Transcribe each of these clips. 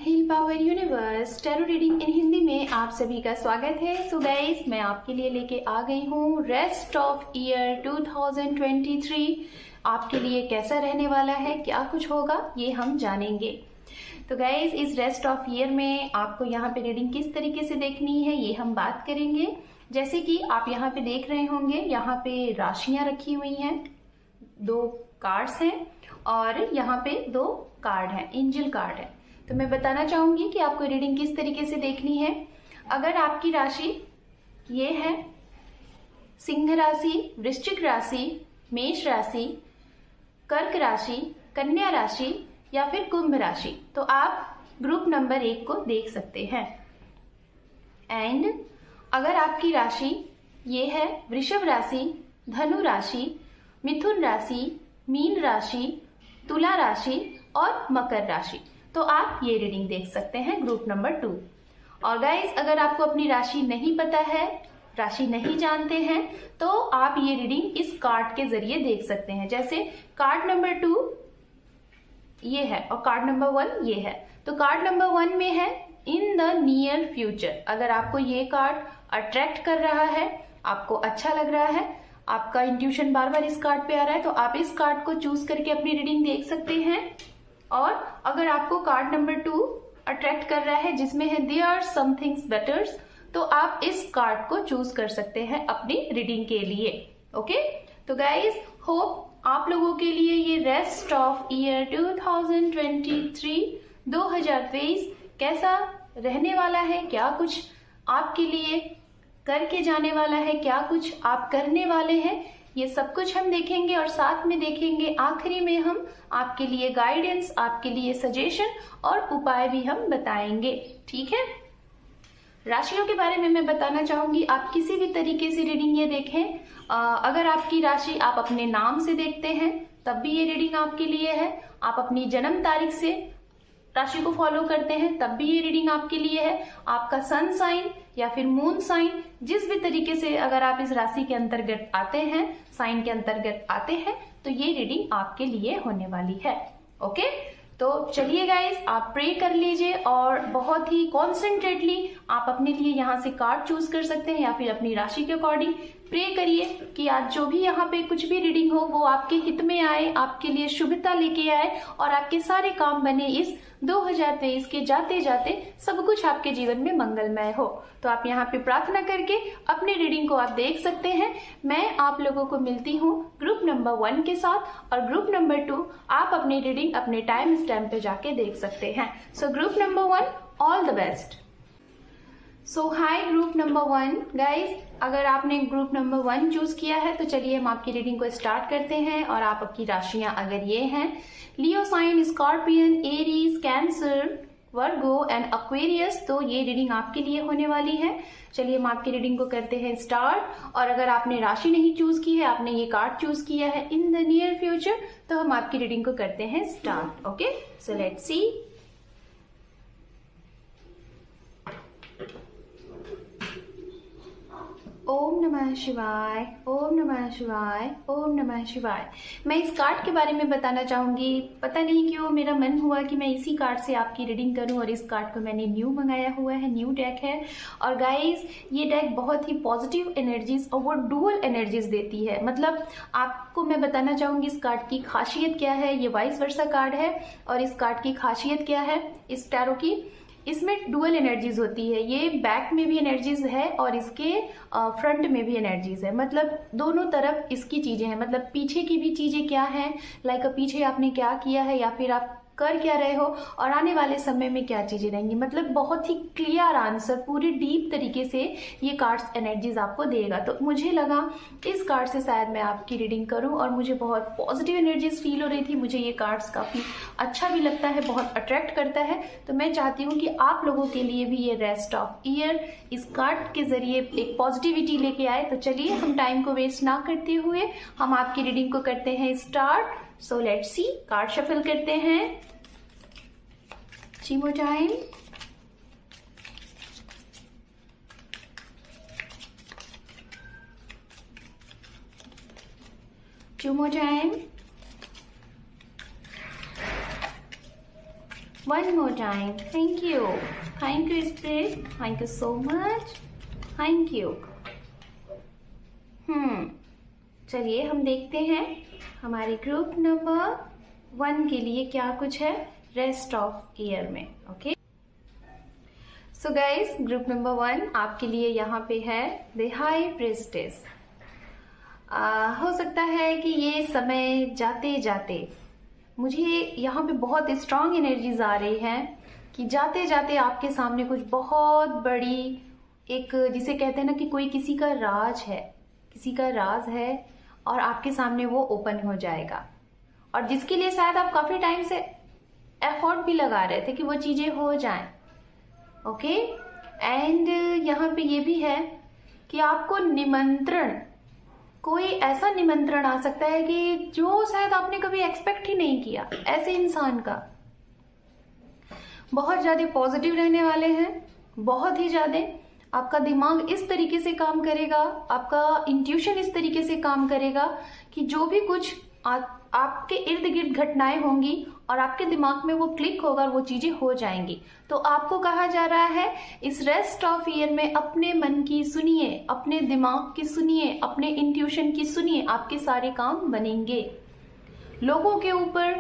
Hill power universe tarot reading in Hindi में आप सभी का स्वागत है। सो गाइस, मैं आपके लिए लेके आ गई हूँ रेस्ट ऑफ ईयर 2023। आपके लिए कैसा रहने वाला है, क्या कुछ होगा, ये हम जानेंगे। तो गाइस, इस रेस्ट ऑफ ईयर में आपको यहाँ पे रीडिंग किस तरीके से देखनी है ये हम बात करेंगे। जैसे कि आप यहाँ पे देख रहे होंगे, यहाँ पे राशियां रखी हुई हैं, 2 कार्ड्स हैं और यहाँ पे 2 कार्ड हैं, एंजल कार्ड है। तो मैं बताना चाहूंगी कि आपको रीडिंग किस तरीके से देखनी है। अगर आपकी राशि ये है सिंह राशि, वृश्चिक राशि, मेष राशि, कर्क राशि, कन्या राशि या फिर कुंभ राशि, तो आप ग्रुप नंबर 1 को देख सकते हैं। एंड अगर आपकी राशि ये है वृषभ राशि, धनु राशि, मिथुन राशि, मीन राशि, तुला राशि और मकर राशि, तो आप ये रीडिंग देख सकते हैं ग्रुप नंबर 2। और गाइस, अगर आपको अपनी राशि नहीं पता है, राशि नहीं जानते हैं, तो आप ये रीडिंग इस कार्ड के जरिए देख सकते हैं। जैसे कार्ड नंबर 2 ये है और कार्ड नंबर 1 ये है। तो कार्ड नंबर 1 में है इन द नियर फ्यूचर। अगर आपको ये कार्ड अट्रैक्ट कर रहा है, आपको अच्छा लग रहा है, आपका इंट्यूशन बार बार इस कार्ड पे आ रहा है, तो आप इस कार्ड को चूज करके अपनी रीडिंग देख सकते हैं। और अगर आपको कार्ड नंबर 2 अट्रैक्ट कर रहा है जिसमें है देयर आर समथिंग्स बेटर्स, तो आप इस कार्ड को चूज कर सकते हैं अपनी रीडिंग के लिए। ओके, तो गाइज, होप आप लोगों के लिए ये रेस्ट ऑफ ईयर 2023 कैसा रहने वाला है, क्या कुछ आपके लिए करके जाने वाला है, क्या कुछ आप करने वाले हैं, ये सब कुछ हम देखेंगे। और साथ में देखेंगे आखिरी में हम आपके लिए गाइडेंस, आपके लिए सजेशन और उपाय भी हम बताएंगे। ठीक है, राशियों के बारे में मैं बताना चाहूंगी, आप किसी भी तरीके से रीडिंग ये देखें। अगर आपकी राशि आप अपने नाम से देखते हैं तब भी ये रीडिंग आपके लिए है। आप अपनी जन्म तारीख से राशि को फॉलो करते हैं तब भी ये रीडिंग आपके लिए है। आपका सन साइन या फिर मून साइन, जिस भी तरीके से अगर आप इस राशि के अंतर्गत आते हैं, साइन के अंतर्गत आते हैं, तो ये रीडिंग आपके लिए होने वाली है। ओके, तो चलिए गाइस, आप प्रे कर लीजिए और बहुत ही कॉन्सेंट्रेटली आप अपने लिए यहाँ से कार्ड चूज कर सकते हैं या फिर अपनी राशि के अकॉर्डिंग प्रे करिए कि आज जो भी यहाँ पे कुछ भी रीडिंग हो वो आपके हित में आए, आपके लिए शुभता लेके आए और आपके सारे काम बने इस 2023 के जाते जाते सब कुछ आपके जीवन में मंगलमय हो। तो आप यहाँ पे प्रार्थना करके अपनी रीडिंग को आप देख सकते हैं। मैं आप लोगों को मिलती हूँ ग्रुप नंबर 1 के साथ, और ग्रुप नंबर 2 आप अपनी रीडिंग अपने टाइम स्टैम्प पे जाके देख सकते हैं। So group number 1, all the best. So high group number 1 guys, अगर आपने ग्रुप नंबर 1 चूज किया है तो चलिए हम आपकी रीडिंग को स्टार्ट करते हैं। और आप आपकी राशियां अगर ये हैं Leo sign, Scorpion, Aries, Cancer, Virgo and Aquarius, तो ये रीडिंग आपके लिए होने वाली है। चलिए हम आपकी रीडिंग को करते हैं स्टार्ट। और अगर आपने राशि नहीं चूज की है, आपने ये कार्ड चूज किया है इन द नियर फ्यूचर, तो हम आपकी रीडिंग को करते हैं start. Okay, so let's see. ओम नमः शिवाय, ओम नमः शिवाय, ओम नमः शिवाय। मैं इस कार्ड के बारे में बताना चाहूंगी। पता नहीं क्यों मेरा मन हुआ कि मैं इसी कार्ड से आपकी रीडिंग करूं, और इस कार्ड को मैंने न्यू मंगाया हुआ है, न्यू डेक है। और गाइस, ये डेक बहुत ही पॉजिटिव एनर्जीज और वो डुअल एनर्जीज देती है। मतलब आपको मैं बताना चाहूंगी इस कार्ड की खासियत क्या है। ये वाइस वर्सा कार्ड है और इस कार्ड की खासियत क्या है इस टैरो की, इसमें डुअल एनर्जीज होती है। ये बैक में भी एनर्जीज है और इसके फ्रंट में भी एनर्जीज है। मतलब दोनों तरफ इसकी चीजें हैं। मतलब पीछे की भी चीजें क्या है, लाइक पीछे आपने क्या किया है या फिर आप कर क्या रहे हो और आने वाले समय में क्या चीजें रहेंगी। मतलब बहुत ही क्लियर आंसर, पूरी डीप तरीके से ये कार्ड्स एनर्जीज आपको देगा। तो मुझे लगा इस कार्ड से शायद मैं आपकी रीडिंग करूं, और मुझे बहुत पॉजिटिव एनर्जीज फील हो रही थी। मुझे ये कार्ड्स काफी अच्छा भी लगता है, बहुत अट्रैक्ट करता है। तो मैं चाहती हूँ कि आप लोगों के लिए भी ये रेस्ट ऑफ ईयर इस कार्ड के जरिए एक पॉजिटिविटी लेके आए। तो चलिए हम टाइम को वेस्ट ना करते हुए हम आपकी रीडिंग को करते हैं start. So let's C, card shuffle करते हैं। Chimo time. Two more time. One more time. Thank you. Thank you, Spirit. Thank you so much. Thank you. चलिए हम देखते हैं हमारे ग्रुप नंबर 1 के लिए क्या कुछ है रेस्ट ऑफ ईयर में. Okay, so guys, group number 1 आपके लिए यहाँ पे है द हाई प्रीस्टेस. हो सकता है कि ये समय जाते जाते मुझे यहाँ पे बहुत स्ट्रांग एनर्जीज आ रही हैं कि जाते जाते आपके सामने कुछ बहुत बड़ी एक, जिसे कहते हैं ना कि कोई किसी का राज है, किसी का राज है और आपके सामने वो ओपन हो जाएगा, और जिसके लिए शायद आप काफी टाइम से एफर्ट भी लगा रहे थे कि वो चीजें हो जाएं. ओके, एंड यहाँ पे ये भी है कि आपको निमंत्रण, कोई ऐसा निमंत्रण आ सकता है कि जो शायद आपने कभी एक्सपेक्ट ही नहीं किया. ऐसे इंसान का बहुत ज्यादा पॉजिटिव रहने वाले हैं, बहुत ही ज्यादा. आपका दिमाग इस तरीके से काम करेगा, आपका इंट्यूशन इस तरीके से काम करेगा कि जो भी कुछ आपके इर्द गिर्द घटनाएं होंगी और आपके दिमाग में वो क्लिक होगा और वो चीजें हो जाएंगी. तो आपको कहा जा रहा है इस रेस्ट ऑफ ईयर में अपने मन की सुनिए, अपने दिमाग की सुनिए, अपने इंट्यूशन की सुनिए, आपके सारे काम बनेंगे. लोगों के ऊपर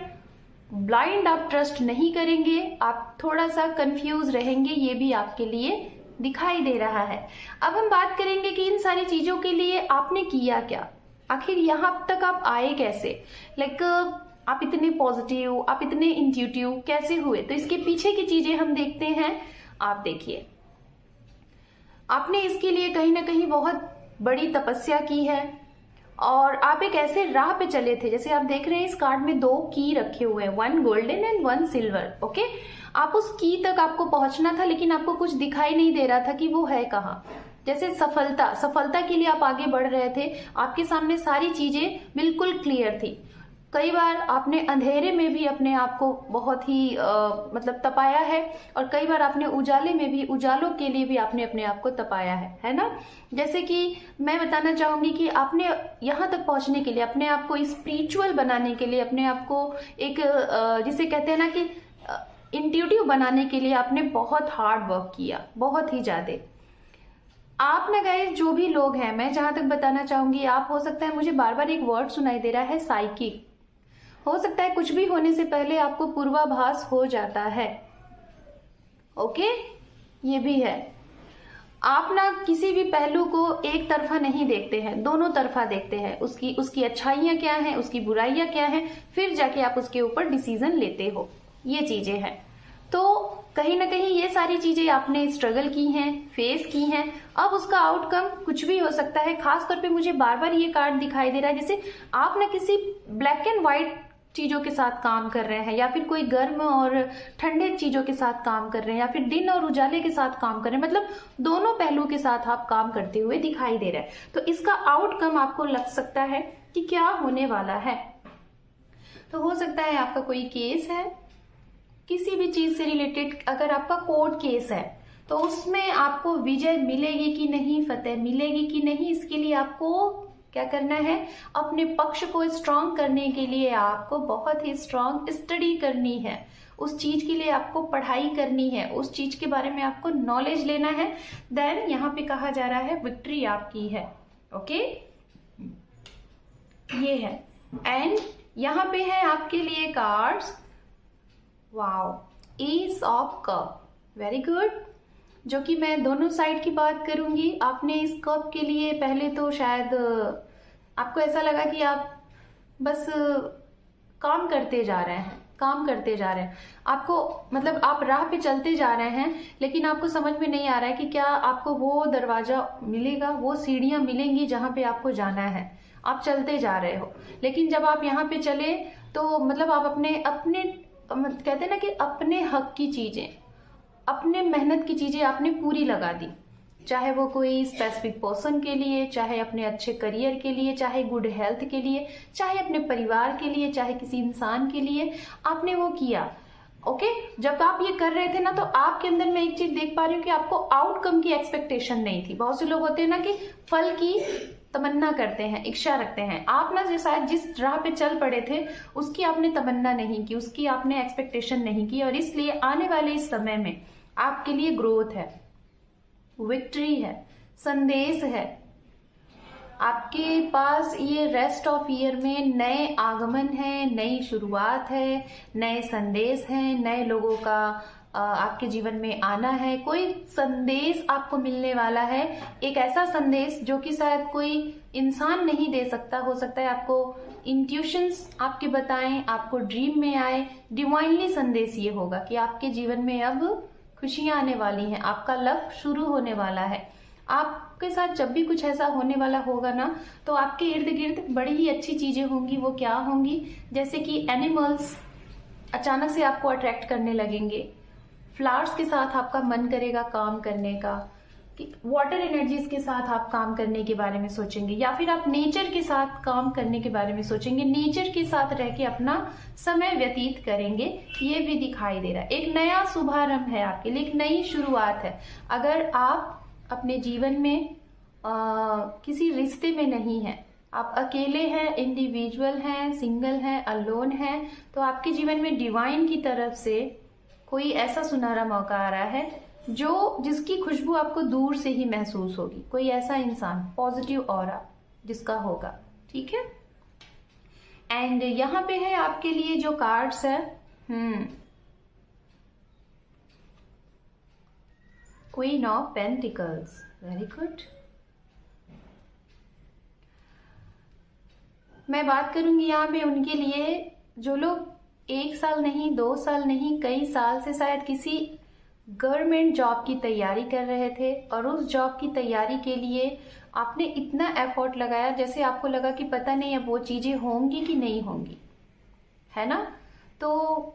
ब्लाइंड आप ट्रस्ट नहीं करेंगे, आप थोड़ा सा कंफ्यूज रहेंगे, ये भी आपके लिए दिखाई दे रहा है. अब हम बात करेंगे कि इन सारी चीजों के लिए आपने किया क्या, आखिर यहाँ तक आप आए कैसे. लाइक आप इतने पॉजिटिव, आप इतने इंट्यूटिव कैसे हुए. तो इसके पीछे की चीजें हम देखते हैं. आप देखिए, आपने इसके लिए कहीं ना कहीं बहुत बड़ी तपस्या की है और आप एक ऐसे राह पे चले थे. जैसे आप देख रहे हैं इस कार्ड में 2 की रखे हुए हैं, 1 गोल्डन एंड 1 सिल्वर. ओके, आप उस की तक आपको पहुंचना था, लेकिन आपको कुछ दिखाई नहीं दे रहा था कि वो है कहाँ. जैसे सफलता के लिए आप आगे बढ़ रहे थे, आपके सामने सारी चीजें बिल्कुल क्लियर थी. कई बार आपने अंधेरे में भी अपने आप को बहुत ही मतलब तपाया है, और कई बार आपने उजाले में भी, उजालों के लिए भी आपने अपने आप को तपाया है ना. जैसे कि मैं बताना चाहूंगी कि आपने यहाँ तक पहुंचने के लिए, अपने आप को स्पिरिचुअल बनाने के लिए, अपने आप को एक जिसे कहते हैं ना कि इंट्यूटिव बनाने के लिए आपने बहुत हार्ड वर्क किया, बहुत ही ज्यादा. आप ना गाइस, जो भी लोग हैं, मैं जहां तक बताना चाहूंगी, आप हो सकता है, मुझे बार बार एक वर्ड सुनाई दे रहा है, साइकिक. हो सकता है कुछ भी होने से पहले आपको पूर्वाभास हो जाता है. ओके, ये भी है. आप ना किसी भी पहलू को एक तरफा नहीं देखते हैं, दोनों तरफा देखते हैं. उसकी अच्छाइयां क्या हैं, उसकी बुराइयां क्या हैं, फिर जाके आप उसके ऊपर डिसीजन लेते हो. ये चीजें हैं. तो कहीं ना कहीं ये सारी चीजें आपने स्ट्रगल की हैं, फेस की हैं. अब उसका आउटकम कुछ भी हो सकता है. खास तौर पे मुझे बार बार ये कार्ड दिखाई दे रहा है जैसे आप ना किसी ब्लैक एंड व्हाइट चीजों के साथ काम कर रहे हैं, या फिर कोई गर्म और ठंडे चीजों के साथ काम कर रहे हैं, या फिर दिन और उजाले के साथ काम कर रहे हैं. मतलब दोनों पहलू के साथ आप काम करते हुए दिखाई दे रहे हैं. तो इसका आउटकम आपको लग सकता है कि क्या होने वाला है. तो हो सकता है आपका कोई केस है, किसी भी चीज से रिलेटेड. अगर आपका कोर्ट केस है तो उसमें आपको विजय मिलेगी कि नहीं, फतेह मिलेगी कि नहीं, इसके लिए आपको क्या करना है, अपने पक्ष को स्ट्रांग करने के लिए आपको बहुत ही स्ट्रांग स्टडी करनी है. उस चीज के लिए आपको पढ़ाई करनी है, उस चीज के बारे में आपको नॉलेज लेना है. देन यहाँ पे कहा जा रहा है विक्ट्री आपकी है. ओके, ये है. एंड यहाँ पे है आपके लिए cards. Wow, S of cup, very good. जो कि मैं दोनों साइड की बात करूंगी. आपने इस कप के लिए पहले तो शायद आपको ऐसा लगा कि आप बस काम करते जा रहे हैं, काम करते जा रहे हैं. आपको मतलब आप राह पे चलते जा रहे हैं, लेकिन आपको समझ में नहीं आ रहा है कि क्या आपको वो दरवाजा मिलेगा, वो सीढ़ियां मिलेंगी जहां पे आपको जाना है. आप चलते जा रहे हो, लेकिन जब आप यहाँ पे चले तो मतलब आप अपने कहते हैं ना कि अपने हक की चीजें, अपने मेहनत की चीजें आपने पूरी लगा दी. चाहे वो कोई स्पेसिफिक पर्सन के लिए, चाहे अपने अच्छे करियर के लिए, चाहे गुड हेल्थ के लिए, चाहे अपने परिवार के लिए, चाहे किसी इंसान के लिए, आपने वो किया. ओके, जब आप ये कर रहे थे ना, तो आपके अंदर मैं एक चीज देख पा रही हूँ कि आपको आउटकम की एक्सपेक्टेशन नहीं थी. बहुत से लोग होते हैं ना कि फल की तमन्ना करते हैं, इच्छा रखते हैं। आप ना शायद जिस राह पे चल पड़े थे उसकी आपने तमन्ना नहीं की, उसकी आपने एक्सपेक्टेशन नहीं की, और इसलिए आने वाले इस समय में आपके लिए ग्रोथ है, विक्ट्री है, संदेश है। आपके पास ये रेस्ट ऑफ ईयर में नए आगमन है, नई शुरुआत है, नए संदेश हैं, नए लोगों का आपके जीवन में आना है। कोई संदेश आपको मिलने वाला है, एक ऐसा संदेश जो कि शायद कोई इंसान नहीं दे सकता। हो सकता है आपको इंट्यूशंस आपके बताएं, आपको ड्रीम में आए। डिवाइनली संदेश ये होगा कि आपके जीवन में अब खुशियां आने वाली हैं, आपका लक शुरू होने वाला है। आपके साथ जब भी कुछ ऐसा होने वाला होगा ना, तो आपके इर्द गिर्द बड़ी ही अच्छी चीजें होंगी। वो क्या होंगी? जैसे कि एनिमल्स अचानक से आपको अट्रैक्ट करने लगेंगे, फ्लावर्स के साथ आपका मन करेगा काम करने का, कि वाटर एनर्जीज के साथ आप काम करने के बारे में सोचेंगे, या फिर आप नेचर के साथ काम करने के बारे में सोचेंगे, नेचर के साथ रह के अपना समय व्यतीत करेंगे। ये भी दिखाई दे रहा है। एक नया शुभारंभ है आपके लिए, एक नई शुरुआत है। अगर आप अपने जीवन में किसी रिश्ते में नहीं है, आप अकेले हैं, इंडिविजुअल हैं, सिंगल हैं, अलोन हैं, तो आपके जीवन में डिवाइन की तरफ से कोई ऐसा सुनहरा मौका आ रहा है जिसकी खुशबू आपको दूर से ही महसूस होगी। कोई ऐसा इंसान, पॉजिटिव ऑरा जिसका होगा, ठीक है। एंड यहाँ पे है आपके लिए जो कार्ड्स है, queen of pentacles, very good. मैं बात करूंगी यहाँ पे उनके लिए जो लोग 1 साल नहीं, 2 साल नहीं, कई साल से शायद किसी गवर्नमेंट जॉब की तैयारी कर रहे थे, और उस जॉब की तैयारी के लिए आपने इतना एफर्ट लगाया जैसे आपको लगा कि पता नहीं अब वो चीजें होंगी कि नहीं होंगी, है ना। तो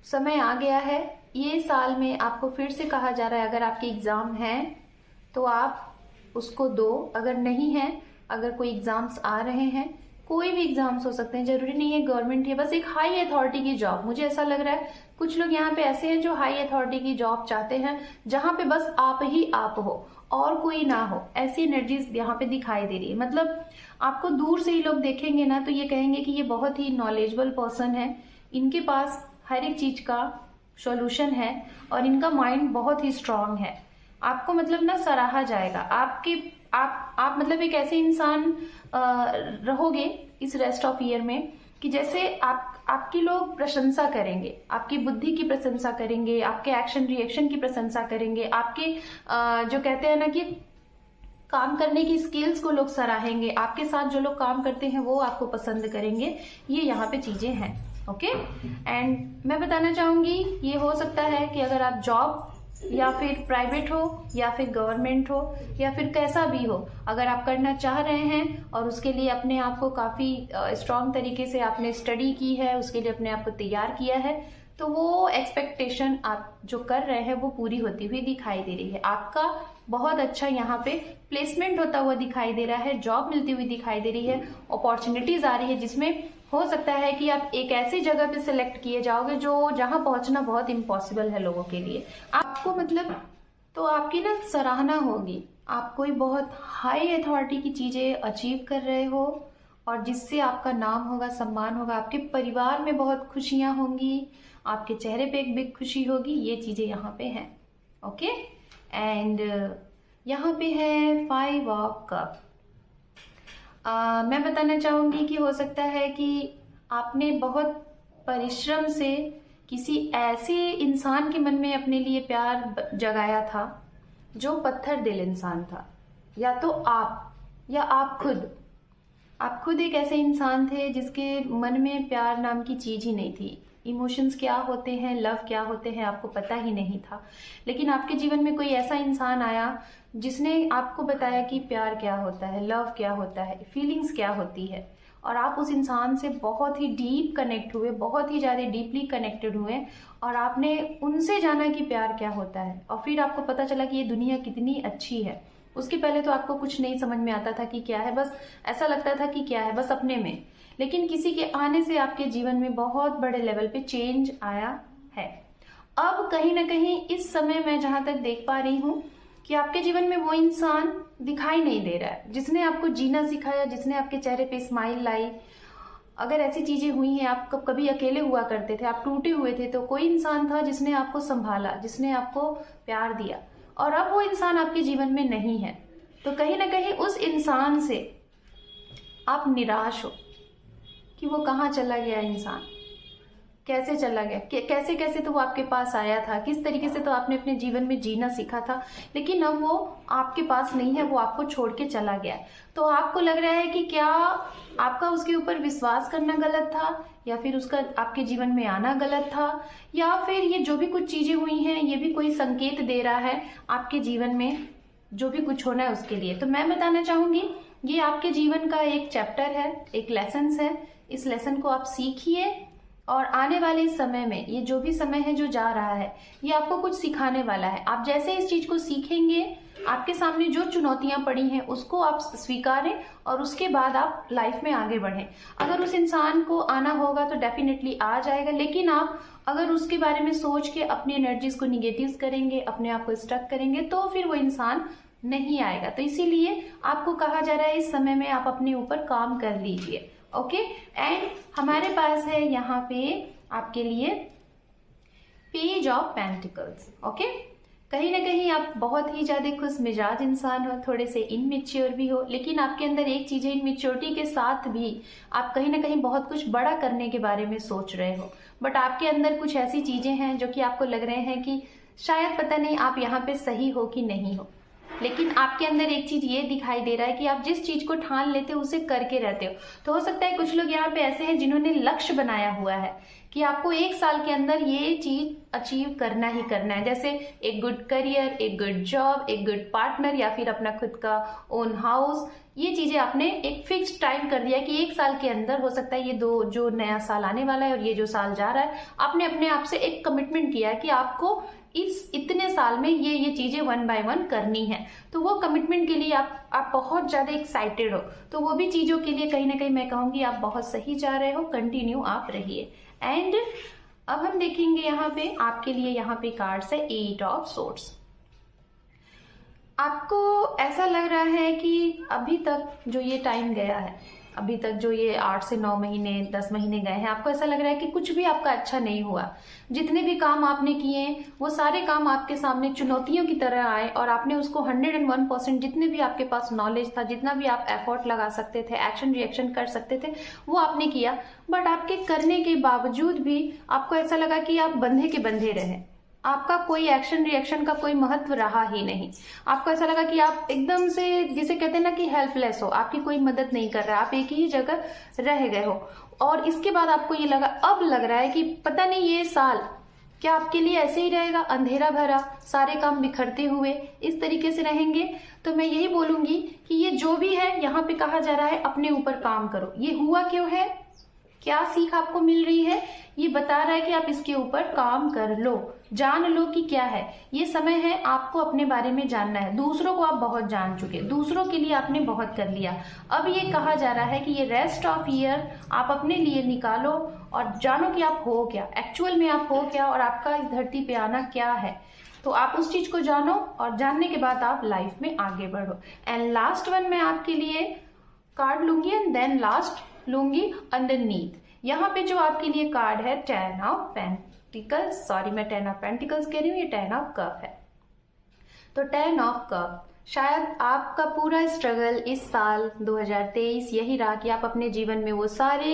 समय आ गया है, ये साल में आपको फिर से कहा जा रहा है अगर आपके एग्जाम हैं तो आप उसको दो, अगर नहीं है, अगर कोई एग्जाम्स आ रहे हैं, कोई भी एग्जाम्स हो सकते हैं, जरूरी नहीं है गवर्नमेंट है, बस एक हाई अथॉरिटी की जॉब। मुझे ऐसा लग रहा है कुछ लोग यहाँ पे ऐसे हैं जो हाई अथॉरिटी की जॉब चाहते हैं, जहां पे बस आप ही आप हो और कोई ना हो। ऐसी एनर्जीज यहाँ पे दिखाई दे रही है। मतलब आपको दूर से ही लोग देखेंगे ना तो ये कहेंगे कि ये बहुत ही नॉलेजेबल पर्सन है, इनके पास हर एक चीज का सॉल्यूशन है और इनका माइंड बहुत ही स्ट्रांग है। आपको मतलब ना सराहा जाएगा। आप मतलब एक ऐसे इंसान रहोगे इस रेस्ट ऑफ ईयर में कि जैसे आपकी लोग प्रशंसा करेंगे, आपकी बुद्धि की प्रशंसा करेंगे, आपके एक्शन रिएक्शन की प्रशंसा करेंगे, आपके जो कहते हैं ना कि काम करने की स्किल्स को लोग सराहेंगे, आपके साथ जो लोग काम करते हैं वो आपको पसंद करेंगे। ये यहाँ पे चीजें हैं, ओके। एंड मैं बताना चाहूंगी ये हो सकता है कि अगर आप जॉब या फिर प्राइवेट हो या फिर गवर्नमेंट हो या फिर कैसा भी हो, अगर आप करना चाह रहे हैं और उसके लिए अपने आप को काफी स्ट्रांग तरीके से आपने स्टडी की है, उसके लिए अपने आप को तैयार किया है, तो वो एक्सपेक्टेशन आप जो कर रहे हैं वो पूरी होती हुई दिखाई दे रही है। आपका बहुत अच्छा यहाँ पे प्लेसमेंट होता हुआ दिखाई दे रहा है, जॉब मिलती हुई दिखाई दे रही है, अपॉर्चुनिटीज आ रही है, जिसमें हो सकता है कि आप एक ऐसी जगह पे सिलेक्ट किए जाओगे जो जहां पहुंचना बहुत इम्पॉसिबल है लोगों के लिए। आपको मतलब तो आपकी ना सराहना होगी, आप कोई बहुत हाई अथॉरिटी की चीजें अचीव कर रहे हो और जिससे आपका नाम होगा, सम्मान होगा, आपके परिवार में बहुत खुशियां होंगी, आपके चेहरे पे एक बिग खुशी होगी। ये चीजें यहाँ पे हैं, ओके। एंड यहाँ पे है 5 ऑफ कप। मैं बताना चाहूंगी कि हो सकता है कि आपने बहुत परिश्रम से किसी ऐसे इंसान के मन में अपने लिए प्यार जगाया था जो पत्थर दिल इंसान था, या तो आप या आप खुद एक ऐसे इंसान थे जिसके मन में प्यार नाम की चीज ही नहीं थी। इमोशंस क्या होते हैं, लव क्या होते हैं आपको पता ही नहीं था, लेकिन आपके जीवन में कोई ऐसा इंसान आया जिसने आपको बताया कि प्यार क्या होता है, लव क्या होता है, फीलिंग्स क्या होती है, और आप उस इंसान से बहुत ही डीप कनेक्ट हुए, बहुत ही ज्यादा डीपली कनेक्टेड हुए और आपने उनसे जाना कि प्यार क्या होता है, और फिर आपको पता चला कि ये दुनिया कितनी अच्छी है। उसके पहले तो आपको कुछ नहीं समझ में आता था कि क्या है, बस ऐसा लगता था कि क्या है, बस अपने में। लेकिन किसी के आने से आपके जीवन में बहुत बड़े लेवल पे चेंज आया है। अब कहीं ना कहीं इस समय मैं जहां तक देख पा रही हूं कि आपके जीवन में वो इंसान दिखाई नहीं दे रहा है जिसने आपको जीना सिखाया, जिसने आपके चेहरे पे स्माइल लाई। अगर ऐसी चीजें हुई हैं, आप कभी अकेले हुआ करते थे, आप टूटे हुए थे, तो कोई इंसान था जिसने आपको संभाला, जिसने आपको प्यार दिया, और अब वो इंसान आपके जीवन में नहीं है। तो कहीं ना कहीं उस इंसान से आप निराश हो कि वो कहाँ चला गया, इंसान कैसे चला गया, कैसे कैसे तो वो आपके पास आया था, किस तरीके से तो आपने अपने जीवन में जीना सीखा था, लेकिन अब वो आपके पास नहीं है, वो आपको छोड़ के चला गया। तो आपको लग रहा है कि क्या आपका उसके ऊपर विश्वास करना गलत था, या फिर उसका आपके जीवन में आना गलत था, या फिर ये जो भी कुछ चीजें हुई हैं ये भी कोई संकेत दे रहा है आपके जीवन में जो भी कुछ होना है उसके लिए। तो मैं बताना चाहूंगी, ये आपके जीवन का एक चैप्टर है, एक लेसन है। इस लेसन को आप सीखिए, और आने वाले समय में, ये जो भी समय है जो जा रहा है, ये आपको कुछ सिखाने वाला है। आप जैसे इस चीज को सीखेंगे, आपके सामने जो चुनौतियां पड़ी हैं उसको आप स्वीकारें, और उसके बाद आप लाइफ में आगे बढ़ें। अगर उस इंसान को आना होगा तो डेफिनेटली आ जाएगा, लेकिन आप अगर उसके बारे में सोच के अपनी एनर्जीज को निगेटिव करेंगे, अपने आप को स्टक करेंगे, तो फिर वो इंसान नहीं आएगा। तो इसीलिए आपको कहा जा रहा है इस समय में आप अपने ऊपर काम कर लीजिए। ओके, एंड हमारे पास है यहाँ पे आपके लिए पेज ऑफ पेंटिकल्स। ओके, कहीं ना कहीं आप बहुत ही ज्यादा खुश मिजाज इंसान हो, थोड़े से इनमेच्योर भी हो, लेकिन आपके अंदर एक चीज है, इनमेच्योरिटी के साथ भी आप कहीं ना कहीं बहुत कुछ बड़ा करने के बारे में सोच रहे हो। बट आपके अंदर कुछ ऐसी चीजें हैं जो कि आपको लग रहे हैं कि शायद पता नहीं आप यहाँ पे सही हो कि नहीं हो, लेकिन आपके अंदर एक चीज ये दिखाई दे रहा है कि आप जिस चीज को ठान लेते हो उसे करके रहते हो। तो हो सकता है कुछ लोग यहाँ पे ऐसे हैं जिन्होंने लक्ष्य बनाया हुआ है कि आपको 1 साल के अंदर ये चीज अचीव करना ही करना है, जैसे एक गुड करियर, एक गुड जॉब, एक गुड पार्टनर, या फिर अपना खुद का ओन हाउस। ये चीजें आपने एक फिक्स टाइम कर दिया कि 1 साल के अंदर, हो सकता है ये जो नया साल आने वाला है और ये जो साल जा रहा है, आपने अपने आप से एक कमिटमेंट किया है कि आपको इस इतने साल में ये चीजें 1 बाय 1 करनी है। तो वो कमिटमेंट के लिए आप बहुत ज्यादा एक्साइटेड हो, तो वो भी चीजों के लिए कहीं ना कहीं मैं कहूंगी आप बहुत सही जा रहे हो, कंटिन्यू आप रहिए। एंड अब हम देखेंगे यहाँ पे आपके लिए, यहाँ पे कार्ड्स है 8 ऑफ सोर्ड्स। आपको ऐसा लग रहा है कि अभी तक जो ये टाइम गया है, अभी तक जो ये 8 से 9 महीने 10 महीने गए हैं, आपको ऐसा लग रहा है कि कुछ भी आपका अच्छा नहीं हुआ। जितने भी काम आपने किए वो सारे काम आपके सामने चुनौतियों की तरह आए, और आपने उसको 101% जितने भी आपके पास नॉलेज था, जितना भी आप एफर्ट लगा सकते थे, एक्शन रिएक्शन कर सकते थे, वो आपने किया। बट आपके करने के बावजूद भी आपको ऐसा लगा कि आप बंधे के बंधे रहे, आपका कोई एक्शन रिएक्शन का कोई महत्व रहा ही नहीं। आपको ऐसा लगा कि आप एकदम से, जिसे कहते हैं ना कि हेल्पलेस हो, आपकी कोई मदद नहीं कर रहा, आप एक ही जगह रह गए हो। और इसके बाद आपको ये लगा, अब लग रहा है कि पता नहीं ये साल क्या आपके लिए ऐसे ही रहेगा, अंधेरा भरा, सारे काम बिखरते हुए इस तरीके से रहेंगे। तो मैं यही बोलूंगी कि ये जो भी है यहाँ पे कहा जा रहा है, अपने ऊपर काम करो। ये हुआ क्यों है, क्या सीख आपको मिल रही है, ये बता रहा है कि आप इसके ऊपर काम कर लो, जान लो कि क्या है। ये समय है आपको अपने बारे में जानना है। दूसरों को आप बहुत जान चुके, दूसरों के लिए आपने बहुत कर लिया। अब ये कहा जा रहा है कि ये रेस्ट ऑफ ईयर आप अपने लिए निकालो और जानो कि आप हो क्या, एक्चुअल में आप हो क्या, और आपका इस धरती पे आना क्या है। तो आप उस चीज को जानो, और जानने के बाद आप लाइफ में आगे बढ़ो। एंड लास्ट वन मैं आपके लिए कार्ड लूंगी, एंड देन लास्ट लूंगी अंडरनीथ। यहाँ पे जो आपके लिए कार्ड है 10 ऑफ पेंटिकल्स, सॉरी मैं 10 ऑफ पेंटिकल्स कह रही हूँ, ये 10 ऑफ कप है। तो 10 ऑफ कप, शायद आपका पूरा स्ट्रगल इस साल 2023 यही रहा कि आप अपने जीवन में वो सारे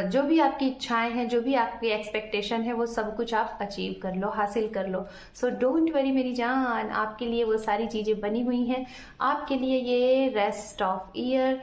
जो भी आपकी इच्छाएं हैं, जो भी आपकी एक्सपेक्टेशन है, वो सब कुछ आप अचीव कर लो, हासिल कर लो। सो डोंट वरी मेरी जान, आपके लिए वो सारी चीजें बनी हुई हैं। आपके लिए ये रेस्ट ऑफ ईयर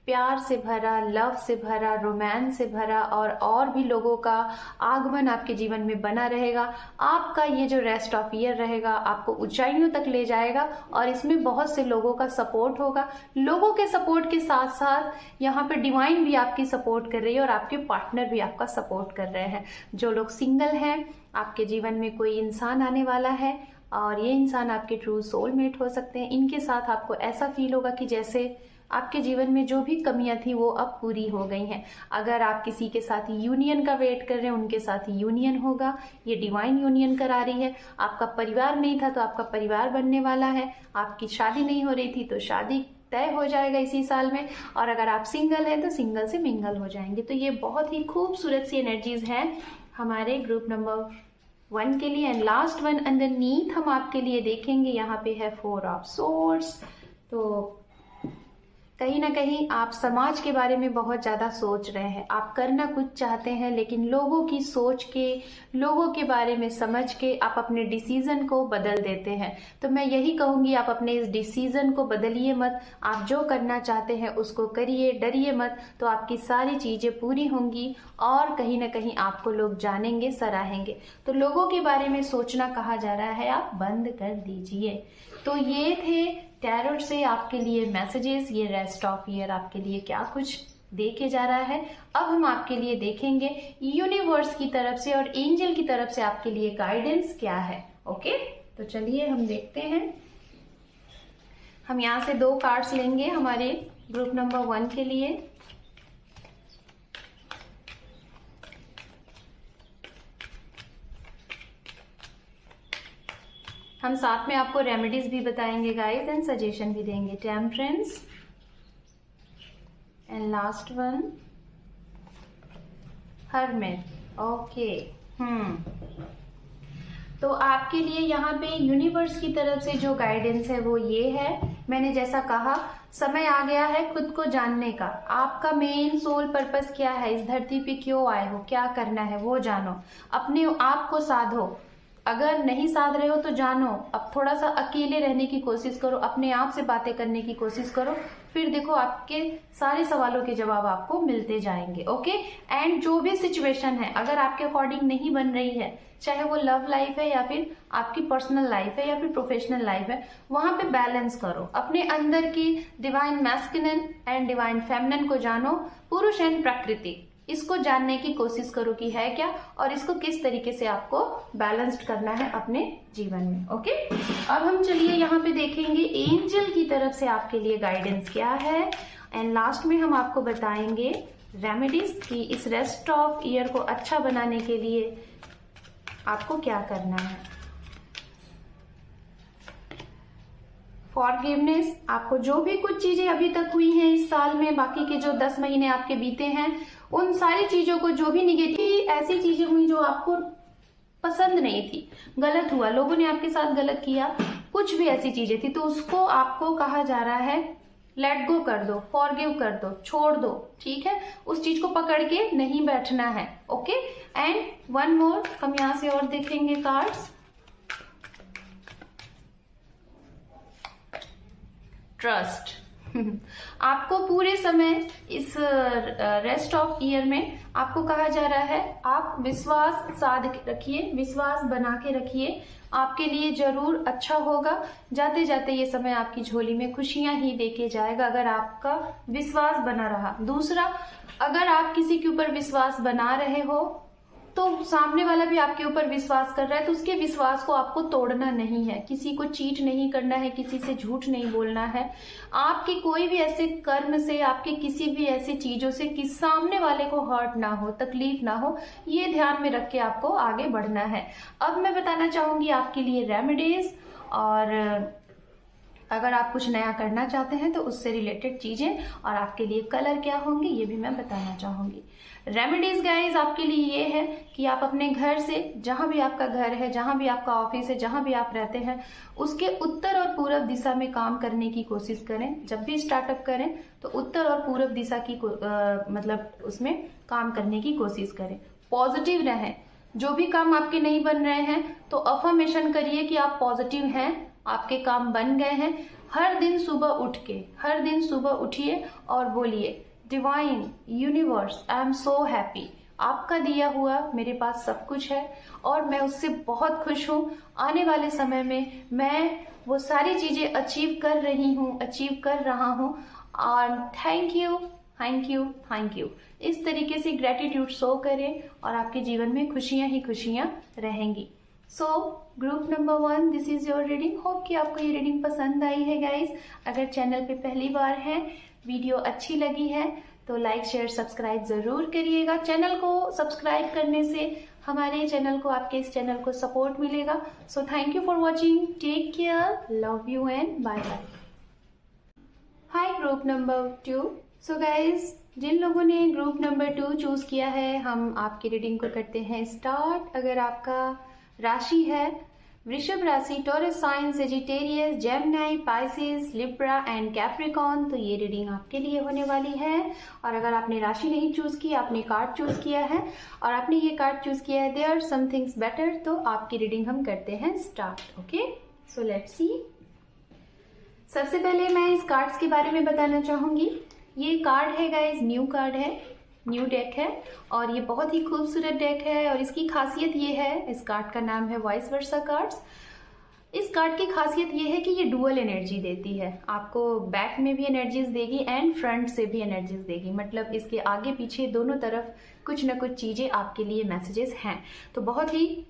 प्यार से भरा, लव से भरा, रोमांस से भरा, और भी लोगों का आगमन आपके जीवन में बना रहेगा। आपका ये जो रेस्ट ऑफ ईयर रहेगा आपको ऊंचाइयों तक ले जाएगा, और इसमें बहुत से लोगों का सपोर्ट होगा। लोगों के सपोर्ट के साथ साथ यहाँ पे डिवाइन भी आपकी सपोर्ट कर रही है, और आपके पार्टनर भी आपका सपोर्ट कर रहे हैं। जो लोग सिंगल हैं, आपके जीवन में कोई इंसान आने वाला है, और ये इंसान आपके ट्रू सोलमेट हो सकते हैं। इनके साथ आपको ऐसा फील होगा कि जैसे आपके जीवन में जो भी कमियां थी वो अब पूरी हो गई हैं। अगर आप किसी के साथ यूनियन का वेट कर रहे हैं, उनके साथ यूनियन होगा, ये डिवाइन यूनियन करा रही है। आपका परिवार नहीं था तो आपका परिवार बनने वाला है। आपकी शादी नहीं हो रही थी तो शादी तय हो जाएगा इसी साल में। और अगर आप सिंगल हैं तो सिंगल से मिंगल हो जाएंगे। तो ये बहुत ही खूबसूरत सी एनर्जीज हैं हमारे ग्रुप नंबर 1 के लिए। एंड लास्ट वन अंडरनीथ हम आपके लिए देखेंगे, यहाँ पे है 4 ऑफ सोर्ड्स। तो कहीं ना कहीं आप समाज के बारे में बहुत ज्यादा सोच रहे हैं, आप करना कुछ चाहते हैं, लेकिन लोगों की सोच के, लोगों के बारे में समझ के आप अपने डिसीजन को बदल देते हैं। तो मैं यही कहूंगी, आप अपने इस डिसीजन को बदलिए मत। आप जो करना चाहते हैं उसको करिए, डरिए मत। तो आपकी सारी चीजें पूरी होंगी और कहीं ना कहीं आपको लोग जानेंगे, सराहेंगे। तो लोगों के बारे में सोचना कहा जा रहा है आप बंद कर दीजिए। तो ये थे टैरोट से आपके लिए मैसेजेस। ये रेस्ट ऑफ ईयर आपके लिए क्या कुछ देके जा रहा है। अब हम आपके लिए देखेंगे यूनिवर्स की तरफ से और एंजल की तरफ से आपके लिए गाइडेंस क्या है। ओके, तो चलिए हम देखते हैं। हम यहाँ से 2 कार्ड्स लेंगे हमारे ग्रुप नंबर 1 के लिए। हम साथ में आपको रेमेडीज भी बताएंगे गाइस एंड सजेशन भी देंगे। Temperance and last one hermit. Okay, तो आपके लिए यहाँ पे यूनिवर्स की तरफ से जो गाइडेंस है वो ये है। मैंने जैसा कहा, समय आ गया है खुद को जानने का। आपका मेन सोल पर्पस क्या है, इस धरती पे क्यों आए हो, क्या करना है वो जानो, अपने आप को साधो। अगर नहीं साध रहे हो तो जानो, अब थोड़ा सा अकेले रहने की कोशिश करो, अपने आप से बातें करने की कोशिश करो, फिर देखो आपके सारे सवालों के जवाब आपको मिलते जाएंगे। ओके, एंड जो भी सिचुएशन है अगर आपके अकॉर्डिंग नहीं बन रही है, चाहे वो लव लाइफ है या फिर आपकी पर्सनल लाइफ है या फिर प्रोफेशनल लाइफ है, वहां पे बैलेंस करो। अपने अंदर की divine masculine and divine feminine को जानो, पुरुष एंड प्रकृति, इसको जानने की कोशिश करो कि है क्या और इसको किस तरीके से आपको बैलेंस्ड करना है अपने जीवन में। ओके, अब हम चलिए यहाँ पे देखेंगे एंजल की तरफ से आपके लिए गाइडेंस क्या है। एंड लास्ट में हम आपको बताएंगे रेमेडीज कि इस रेस्ट ऑफ ईयर को अच्छा बनाने के लिए आपको क्या करना है। फॉरगिवनेस, आपको जो भी कुछ चीजें अभी तक हुई हैं इस साल में, बाकी के जो 10 महीने आपके बीते हैं, उन सारी चीजों को, जो भी निगेटिव ऐसी चीजें हुई जो आपको पसंद नहीं थी, गलत हुआ, लोगों ने आपके साथ गलत किया, कुछ भी ऐसी चीजें थी, तो उसको आपको कहा जा रहा है लेट गो कर दो, फॉरगिव कर दो, छोड़ दो। ठीक है, उस चीज को पकड़ के नहीं बैठना है। ओके, एंड वन मोर हम यहां से और देखेंगे कार्ड्स। ट्रस्ट, आपको पूरे समय इस रेस्ट ऑफ ईयर में आपको कहा जा रहा है आप विश्वास साध रखिए, विश्वास बना के रखिए, आपके लिए जरूर अच्छा होगा। जाते जाते ये समय आपकी झोली में खुशियां ही देके जाएगा अगर आपका विश्वास बना रहा। दूसरा, अगर आप किसी के ऊपर विश्वास बना रहे हो तो सामने वाला भी आपके ऊपर विश्वास कर रहा है, तो उसके विश्वास को आपको तोड़ना नहीं है, किसी को चीट नहीं करना है, किसी से झूठ नहीं बोलना है। आपके कोई भी ऐसे कर्म से, आपके किसी भी ऐसी चीजों से कि सामने वाले को हर्ट ना हो, तकलीफ ना हो, ये ध्यान में रख के आपको आगे बढ़ना है। अब मैं बताना चाहूंगी आपके लिए रेमेडीज, और अगर आप कुछ नया करना चाहते हैं तो उससे रिलेटेड चीजें और आपके लिए कलर क्या होंगे ये भी मैं बताना चाहूंगी। रेमेडीज गाइज आपके लिए ये है कि आप अपने घर से, जहां भी आपका घर है, जहां भी आपका ऑफिस है, जहां भी आप रहते हैं, उसके उत्तर और पूर्व दिशा में काम करने की कोशिश करें। जब भी स्टार्टअप करें तो उत्तर और पूर्व दिशा की मतलब उसमें काम करने की कोशिश करें। पॉजिटिव रहें, जो भी काम आपके नहीं बन रहे हैं तो अफर्मेशन करिए कि आप पॉजिटिव हैं, आपके काम बन गए हैं। हर दिन सुबह उठिए और बोलिए divine universe I am so happy, आपका दिया हुआ मेरे पास सब कुछ है और मैं उससे बहुत खुश हूँ। आने वाले समय में मैं वो सारी चीजें अचीव कर रहा हूँ और थैंक यू। इस तरीके से ग्रेटिट्यूड शो करें और आपके जीवन में खुशियां ही खुशियां रहेंगी। So group number 1, this is your reading. Hope कि आपको ये रीडिंग पसंद आई है गाइस। अगर चैनल पे पहली बार है वीडियो अच्छी लगी है तो लाइक शेयर सब्सक्राइब जरूर करिएगा। चैनल को सब्सक्राइब करने से हमारे चैनल को, आपके इस चैनल को सपोर्ट मिलेगा। So thank you for watching, take care, love you and bye bye. Hi group number 2। So guys, जिन लोगों ने ग्रुप नंबर 2 चूज किया है, हम आपकी रीडिंग को करते हैं स्टार्ट। अगर आपका राशि है वृषभ राशि, Taurus sign, Sagittarius, Gemini, Pisces, Libra and Capricorn, तो ये रीडिंग आपके लिए होने वाली है। और अगर आपने राशि नहीं चूज की, आपने कार्ड चूज किया है और आपने ये कार्ड चूज किया है देयर सम थिंग्स बेटर, तो आपकी रीडिंग हम करते हैं स्टार्ट। ओके, सो लेट्स सी। सबसे पहले मैं इस कार्ड्स के बारे में बताना चाहूंगी। ये कार्ड है गाइज, न्यू कार्ड है, न्यू डेक है और ये बहुत ही खूबसूरत डेक है। और इसकी खासियत ये है, इस कार्ड का नाम है वाइस वर्सा कार्ड्स। इस कार्ड की खासियत ये है कि ये डुअल एनर्जी देती है, आपको बैक में भी एनर्जीज देगी एंड फ्रंट से भी एनर्जीज देगी। मतलब इसके आगे पीछे दोनों तरफ कुछ ना कुछ चीजें आपके लिए मैसेजेस हैं। तो बहुत ही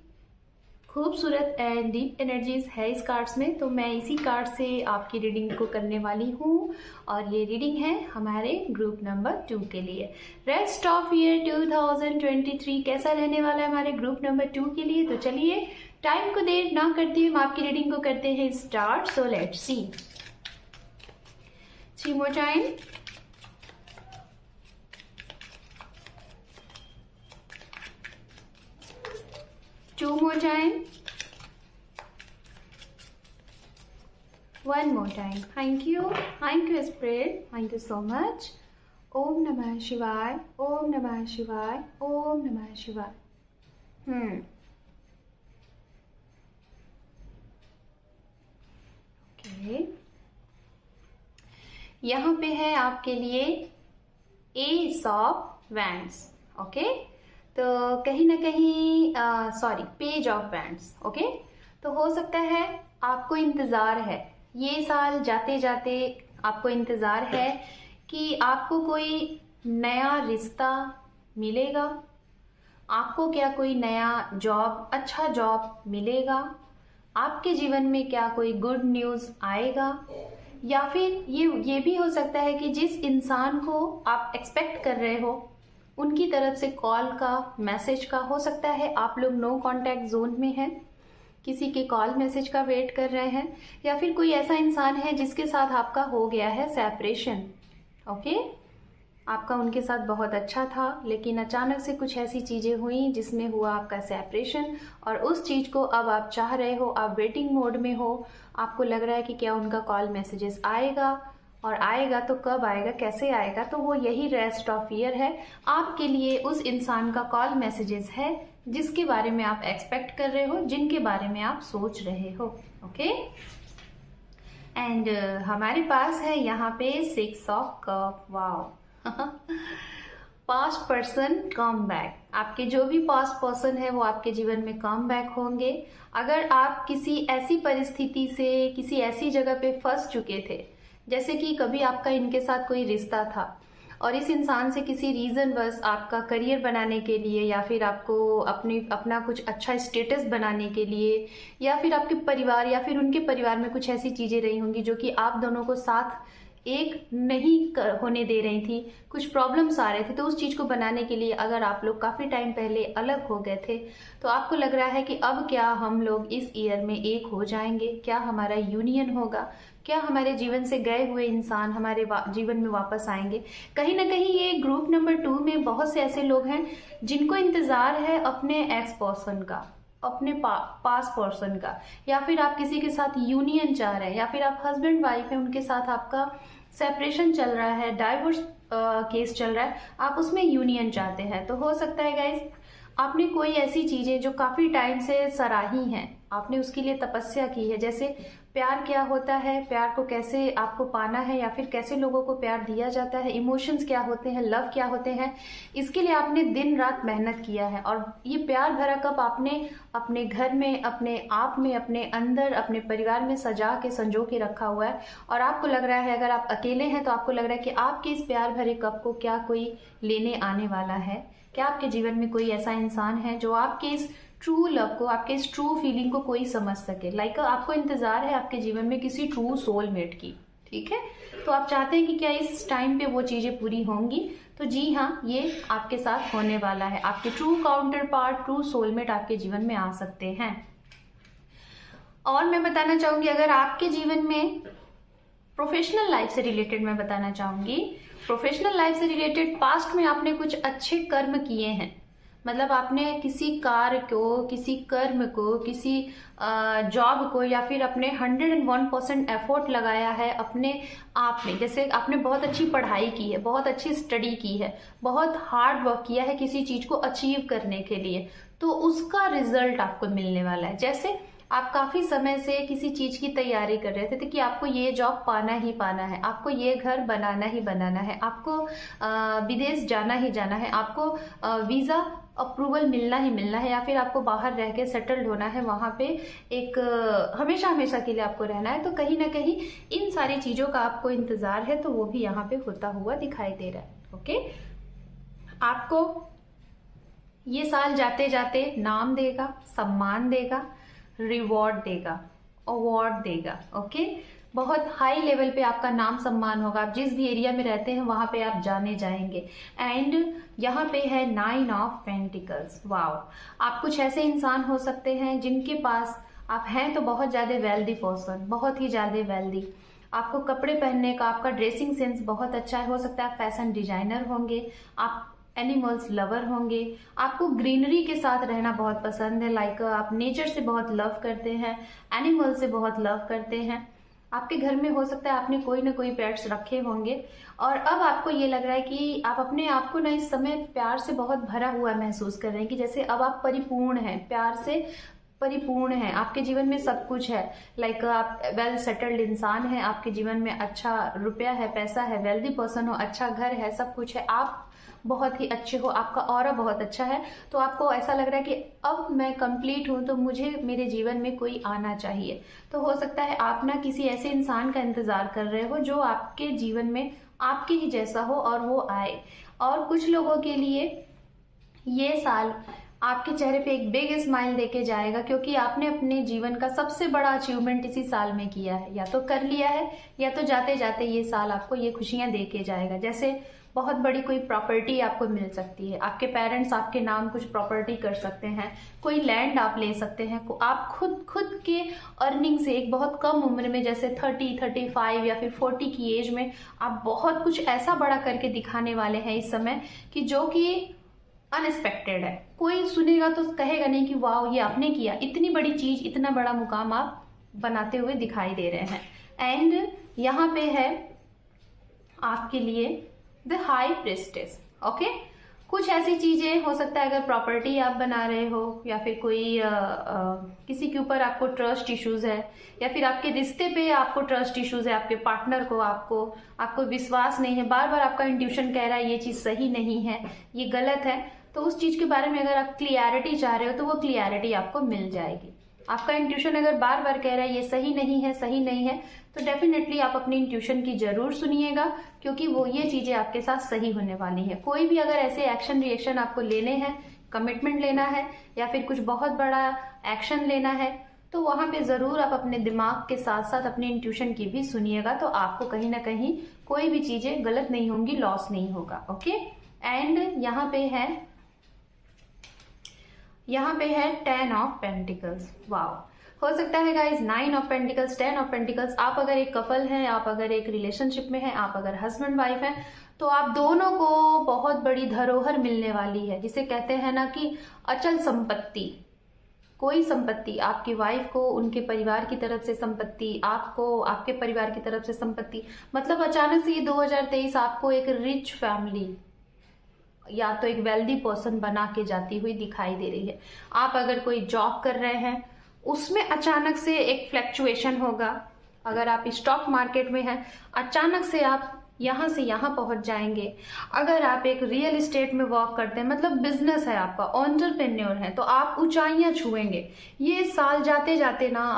खूबसूरत एंड डीप एनर्जीज है इस कार्ड्स में। तो मैं इसी कार्ड से आपकी रीडिंग को करने वाली हूँ और ये रीडिंग है हमारे ग्रुप नंबर 2 के लिए। रेस्ट ऑफ ईयर 2023 कैसा रहने वाला है हमारे ग्रुप नंबर 2 के लिए। तो चलिए टाइम को देर ना करते हम आपकी रीडिंग को करते हैं start. So let's C. 3 more time। Two more time। One more time। Thank you Spirit, thank you so much। ओम नमः शिवाय, ओम नमः शिवाय, ओम नमः शिवाय। ओके, यहाँ पे है आपके लिए एस ऑफ वैंड्स। ओके, तो कहीं ना कहीं पेज ऑफ वैंड्स। ओके, तो हो सकता है आपको इंतज़ार है, ये साल जाते जाते आपको इंतज़ार है कि आपको कोई नया रिश्ता मिलेगा, आपको क्या कोई नया जॉब, अच्छा जॉब मिलेगा, आपके जीवन में क्या कोई गुड न्यूज़ आएगा, या फिर ये भी हो सकता है कि जिस इंसान को आप एक्सपेक्ट कर रहे हो उनकी तरफ से कॉल का, मैसेज का, हो सकता है आप लोग नो कांटेक्ट जोन में हैं, किसी के कॉल मैसेज का वेट कर रहे हैं, या फिर कोई ऐसा इंसान है जिसके साथ आपका हो गया है सेपरेशन। ओके, आपका उनके साथ बहुत अच्छा था लेकिन अचानक से कुछ ऐसी चीजें हुई जिसमें हुआ आपका सेपरेशन और उस चीज को अब आप चाह रहे हो, आप वेटिंग मोड में हो, आपको लग रहा है कि क्या उनका कॉल मैसेजेस आएगा और आएगा तो कब आएगा, कैसे आएगा। तो वो यही रेस्ट ऑफ ईयर है आपके लिए, उस इंसान का कॉल मैसेजेस है जिसके बारे में आप एक्सपेक्ट कर रहे हो, जिनके बारे में आप सोच रहे हो। ओके, एंड हमारे पास है यहाँ पे 6 of cup. Wow, past person come back. आपके जो भी पास्ट पर्सन है वो आपके जीवन में कम बैक होंगे। अगर आप किसी ऐसी परिस्थिति से, किसी ऐसी जगह पे फंस चुके थे, जैसे कि कभी आपका इनके साथ कोई रिश्ता था और इस इंसान से किसी रीजन बस आपका करियर बनाने के लिए, या फिर आपको अपना कुछ अच्छा स्टेटस बनाने के लिए, या फिर आपके परिवार या फिर उनके परिवार में कुछ ऐसी चीजें रही होंगी जो कि आप दोनों को साथ एक नहीं होने दे रही थी, कुछ प्रॉब्लम्स आ रहे थे, तो उस चीज को बनाने के लिए अगर आप लोग काफी टाइम पहले अलग हो गए थे तो आपको लग रहा है कि अब क्या हम लोग इस ईयर में एक हो जाएंगे, क्या हमारा यूनियन होगा, क्या हमारे जीवन से गए हुए इंसान हमारे जीवन में वापस आएंगे। कहीं ना कहीं ये ग्रुप नंबर 2 में बहुत से ऐसे लोग हैं जिनको इंतजार है अपने एक्स पर्सन का, अपने पास पर्सन का, या फिर आप किसी के साथ यूनियन चाह रहे हैं, या फिर आप हस्बैंड वाइफ है उनके साथ आपका सेपरेशन चल रहा है, डाइवोर्स केस चल रहा है, आप उसमें यूनियन चाहते हैं। तो हो सकता है गाइस आपने कोई ऐसी चीजें जो काफी टाइम से सराही हैं, आपने उसके लिए तपस्या की है, जैसे प्यार क्या होता है, प्यार को कैसे आपको पाना है, या फिर कैसे लोगों को प्यार दिया जाता है, इमोशंस क्या होते हैं, लव क्या होते हैं, इसके लिए आपने दिन रात मेहनत किया है। और ये प्यार भरा कप आपने अपने घर में, अपने आप में, अपने अंदर, अपने परिवार में सजा के, संजो के रखा हुआ है। और आपको लग रहा है, अगर आप अकेले हैं तो आपको लग रहा है कि आपके इस प्यार भरे कप को क्या कोई लेने आने वाला है, क्या आपके जीवन में कोई ऐसा इंसान है जो आपके इस ट्रू लव को, आपके इस ट्रू फीलिंग को कोई समझ सके। लाइक आपको इंतजार है आपके जीवन में किसी ट्रू सोलमेट की, ठीक है। तो आप चाहते हैं कि क्या इस टाइम पे वो चीजें पूरी होंगी? तो जी हाँ, ये आपके साथ होने वाला है। आपके true counter part, true soulmate आपके जीवन में आ सकते हैं। और मैं बताना चाहूंगी, अगर आपके जीवन में प्रोफेशनल लाइफ से रिलेटेड मैं बताना चाहूंगी, प्रोफेशनल लाइफ से रिलेटेड पास्ट में आपने कुछ अच्छे कर्म किए हैं, मतलब आपने किसी कार्य को, किसी कर्म को, किसी जॉब को, या फिर अपने 101% एफर्ट लगाया है अपने आप में। जैसे आपने बहुत अच्छी पढ़ाई की है, बहुत अच्छी स्टडी की है, बहुत हार्ड वर्क किया है किसी चीज को अचीव करने के लिए, तो उसका रिजल्ट आपको मिलने वाला है। जैसे आप काफी समय से किसी चीज की तैयारी कर रहे थे कि आपको ये जॉब पाना ही पाना है, आपको ये घर बनाना ही बनाना है, आपको विदेश जाना ही जाना है, आपको वीजा अप्रूवल मिलना ही मिलना है, या फिर आपको बाहर रह के सेटल्ड होना है, वहां पे एक हमेशा हमेशा के लिए आपको रहना है। तो कहीं ना कहीं इन सारी चीजों का आपको इंतजार है, तो वो भी यहाँ पे होता हुआ दिखाई दे रहा है। ओके, आपको ये साल जाते जाते नाम देगा, सम्मान देगा, रिवॉर्ड देगा, अवार्ड देगा। ओके, बहुत हाई लेवल पे आपका नाम सम्मान होगा। आप जिस भी एरिया में रहते हैं वहां पे आप जाने जाएंगे। एंड यहाँ पे है 9 ऑफ पेंटिकल्स। वाओ, आप कुछ ऐसे इंसान हो सकते हैं जिनके पास आप हैं तो बहुत ज्यादा वेल्दी पर्सन, बहुत ही ज्यादा वेल्दी। आपको कपड़े पहनने का, आपका ड्रेसिंग सेंस बहुत अच्छा है। हो सकता है आप फैशन डिजाइनर होंगे, आप एनिमल्स लवर होंगे, आपको ग्रीनरी के साथ रहना बहुत पसंद है, लाइक आप नेचर से बहुत लव करते हैं, एनिमल से बहुत लव करते हैं। आपके घर में हो सकता है आपने कोई ना कोई पेट्स रखे होंगे, और अब आपको ये लग रहा है कि आप अपने आप को ना इस समय प्यार से बहुत भरा हुआ महसूस कर रहे हैं, कि जैसे अब आप परिपूर्ण हैं, प्यार से परिपूर्ण है, आपके जीवन में सब कुछ है। लाइक आप वेल सेटल्ड इंसान हैं, आपके जीवन में अच्छा रुपया है, पैसा है, वेल्दी पर्सन हो, अच्छा घर है, सब कुछ है, आप बहुत ही अच्छे हो, आपका ऑरा बहुत अच्छा है। तो आपको ऐसा लग रहा है कि अब मैं कंप्लीट हूं, तो मुझे मेरे जीवन में कोई आना चाहिए। तो हो सकता है आप ना किसी ऐसे इंसान का इंतजार कर रहे हो जो आपके जीवन में आपके ही जैसा हो और वो आए। और कुछ लोगों के लिए ये साल आपके चेहरे पे एक बिग स्माइल देके जाएगा, क्योंकि आपने अपने जीवन का सबसे बड़ा अचीवमेंट इसी साल में किया है, या तो कर लिया है, या तो जाते जाते ये साल आपको ये खुशियां देके जाएगा। जैसे बहुत बड़ी कोई प्रॉपर्टी आपको मिल सकती है, आपके पेरेंट्स आपके नाम कुछ प्रॉपर्टी कर सकते हैं, कोई लैंड आप ले सकते हैं, आप खुद के अर्निंग से एक बहुत कम उम्र में, जैसे 30, 35 या फिर 40 की एज में आप बहुत कुछ ऐसा बड़ा करके दिखाने वाले हैं इस समय कि जो कि अनएक्सपेक्टेड है। कोई सुनेगा तो कहेगा नहीं कि वाह ये आपने किया, इतनी बड़ी चीज, इतना बड़ा मुकाम आप बनाते हुए दिखाई दे रहे हैं। एंड यहाँ पे है आपके लिए द हाई प्रिस्टेस। ओके, कुछ ऐसी चीजें हो सकता है, अगर प्रॉपर्टी आप बना रहे हो, या फिर कोई किसी के ऊपर आपको ट्रस्ट इश्यूज है, या फिर आपके रिश्ते पे आपको ट्रस्ट इश्यूज है, आपके पार्टनर को आपको विश्वास नहीं है, बार बार आपका इंट्यूशन कह रहा है ये चीज सही नहीं है, ये गलत है, तो उस चीज के बारे में अगर आप क्लियरिटी चाह रहे हो तो वो क्लियरिटी आपको मिल जाएगी। आपका इंट्यूशन अगर बार बार कह रहा है ये सही नहीं है, सही नहीं है, तो डेफिनेटली आप अपनी इंट्यूशन की जरूर सुनिएगा, क्योंकि वो ये चीजें आपके साथ सही होने वाली है। कोई भी अगर ऐसे एक्शन रिएक्शन आपको लेने हैं, कमिटमेंट लेना है, या फिर कुछ बहुत बड़ा एक्शन लेना है, तो वहां पे जरूर आप अपने दिमाग के साथ साथ अपनी इंट्यूशन की भी सुनिएगा, तो आपको कहीं ना कहीं कोई भी चीजें गलत नहीं होंगी, लॉस नहीं होगा। ओके, एंड यहाँ पे है 10 ऑफ पेंटिकल्स। वाओ, हो सकता है guys 9 of pentacles, 10 of pentacles. आप अगर एक कपल हैं, आप अगर एक रिलेशनशिप में हैं, आप अगर हस्बैंड वाइफ हैं, तो आप दोनों को बहुत बड़ी धरोहर मिलने वाली है, जिसे कहते हैं ना कि अचल संपत्ति। कोई संपत्ति, आपकी वाइफ को उनके परिवार की तरफ से संपत्ति, आपको आपके परिवार की तरफ से संपत्ति, मतलब अचानक से ये 2023 आपको एक रिच फैमिली या तो एक वेल्दी पर्सन बना के जाती हुई दिखाई दे रही है। आप अगर कोई जॉब कर रहे हैं, उसमें अचानक से एक फ्लैक्चुएशन होगा। अगर आप स्टॉक मार्केट में हैं, अचानक से आप यहां से यहां पहुंच जाएंगे। अगर आप एक रियल एस्टेट में वर्क करते हैं, मतलब बिजनेस है आपका, एंटरप्रेन्योर है, तो आप ऊंचाइयां छुएंगे। ये साल जाते जाते ना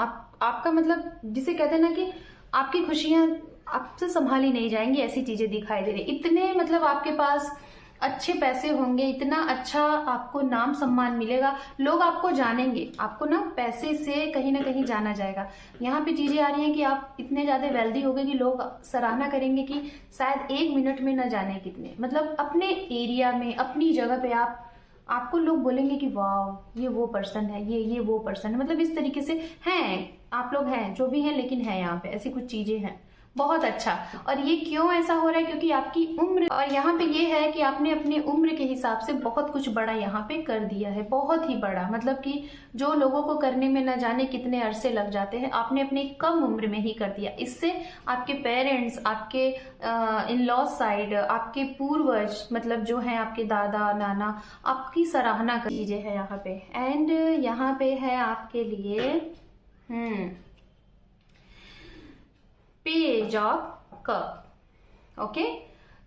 आपका मतलब जिसे कहते हैं ना कि आपकी खुशियां आपसे संभाली नहीं जाएंगी, ऐसी चीजें दिखाई दे रही। इतने मतलब आपके पास अच्छे पैसे होंगे, इतना अच्छा आपको नाम सम्मान मिलेगा, लोग आपको जानेंगे, आपको ना पैसे से कहीं ना कहीं जाना जाएगा। यहाँ पे चीजें आ रही हैं कि आप इतने ज्यादा वेल्दी हो गए कि लोग सराहना करेंगे कि शायद 1 मिनट में न जाने कितने, मतलब अपने एरिया में अपनी जगह पे आपको लोग बोलेंगे कि वाह ये वो पर्सन है, ये वो पर्सन है, मतलब इस तरीके से हैं आप लोग, हैं जो भी हैं लेकिन है यहाँ पे ऐसी कुछ चीजें हैं। बहुत अच्छा। और ये क्यों ऐसा हो रहा है? क्योंकि आपकी उम्र, और यहाँ पे ये है कि आपने अपनी उम्र के हिसाब से बहुत कुछ बड़ा यहाँ पे कर दिया है, बहुत ही बड़ा, मतलब कि जो लोगों को करने में न जाने कितने अरसे लग जाते हैं, आपने अपनी कम उम्र में ही कर दिया। इससे आपके पेरेंट्स, आपके इन लॉ साइड, आपके पूर्वज, मतलब जो है आपके दादा नाना, आपकी सराहना कर चीजें है यहाँ पे। एंड यहाँ पे है आपके लिए पेज ऑफ कप। ओके,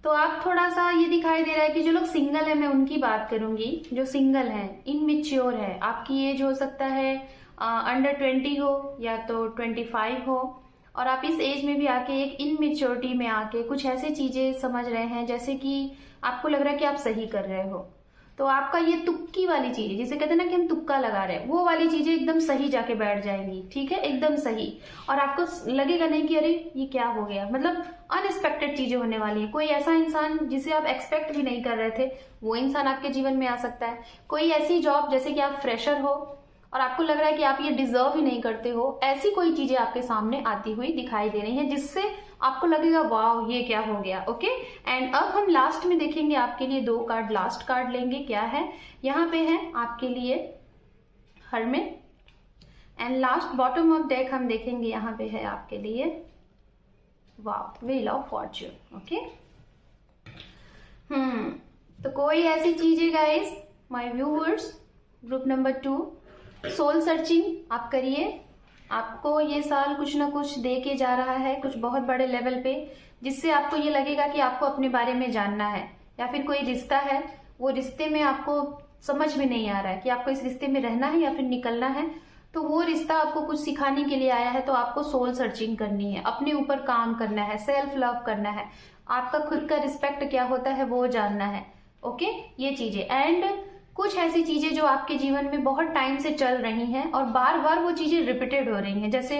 तो आप थोड़ा सा ये दिखाई दे रहा है कि जो लोग सिंगल है, मैं उनकी बात करूंगी, जो सिंगल है, इनमेच्योर है, आपकी एज हो सकता है अंडर 20 हो या तो 25 हो, और आप इस एज में भी आके एक इनमेच्योरिटी में आके कुछ ऐसे चीजें समझ रहे हैं जैसे कि आपको लग रहा है कि आप सही कर रहे हो, तो आपका ये तुक्की वाली चीज, जिसे कहते हैं ना कि हम तुक्का लगा रहे हैं, वो वाली चीजें एकदम सही जाके बैठ जाएंगी, ठीक है, एकदम सही। और आपको लगेगा नहीं कि अरे ये क्या हो गया, मतलब अनएक्सपेक्टेड चीजें होने वाली है। कोई ऐसा इंसान जिसे आप एक्सपेक्ट भी नहीं कर रहे थे, वो इंसान आपके जीवन में आ सकता है। कोई ऐसी जॉब, जैसे कि आप फ्रेशर हो और आपको लग रहा है कि आप ये डिजर्व ही नहीं करते हो, ऐसी कोई चीजें आपके सामने आती हुई दिखाई दे रही हैं जिससे आपको लगेगा वाह ये क्या हो गया। ओके, एंड अब हम लास्ट में देखेंगे आपके लिए 2 कार्ड, लास्ट कार्ड लेंगे। क्या है यहाँ पे? है आपके लिए hermit, and last bottom of deck हम देखेंगे यहाँ पे है आपके लिए वाह व्हील ऑफ फॉर्च्यून। ओके, तो कोई ऐसी चीज है guys, my viewers, group number 2, soul searching आप करिए। आपको ये साल कुछ ना कुछ दे के जा रहा है, कुछ बहुत बड़े लेवल पे, जिससे आपको ये लगेगा कि आपको अपने बारे में जानना है। या फिर कोई रिश्ता है, वो रिश्ते में आपको समझ में नहीं आ रहा है कि आपको इस रिश्ते में रहना है या फिर निकलना है, तो वो रिश्ता आपको कुछ सिखाने के लिए आया है, तो आपको सोल सर्चिंग करनी है, अपने ऊपर काम करना है, सेल्फ लव करना है, आपका खुद का रिस्पेक्ट क्या होता है वो जानना है। ओके, ये चीजें, एंड कुछ ऐसी चीजें जो आपके जीवन में बहुत टाइम से चल रही हैं और बार बार वो चीजें रिपीटेड हो रही हैं, जैसे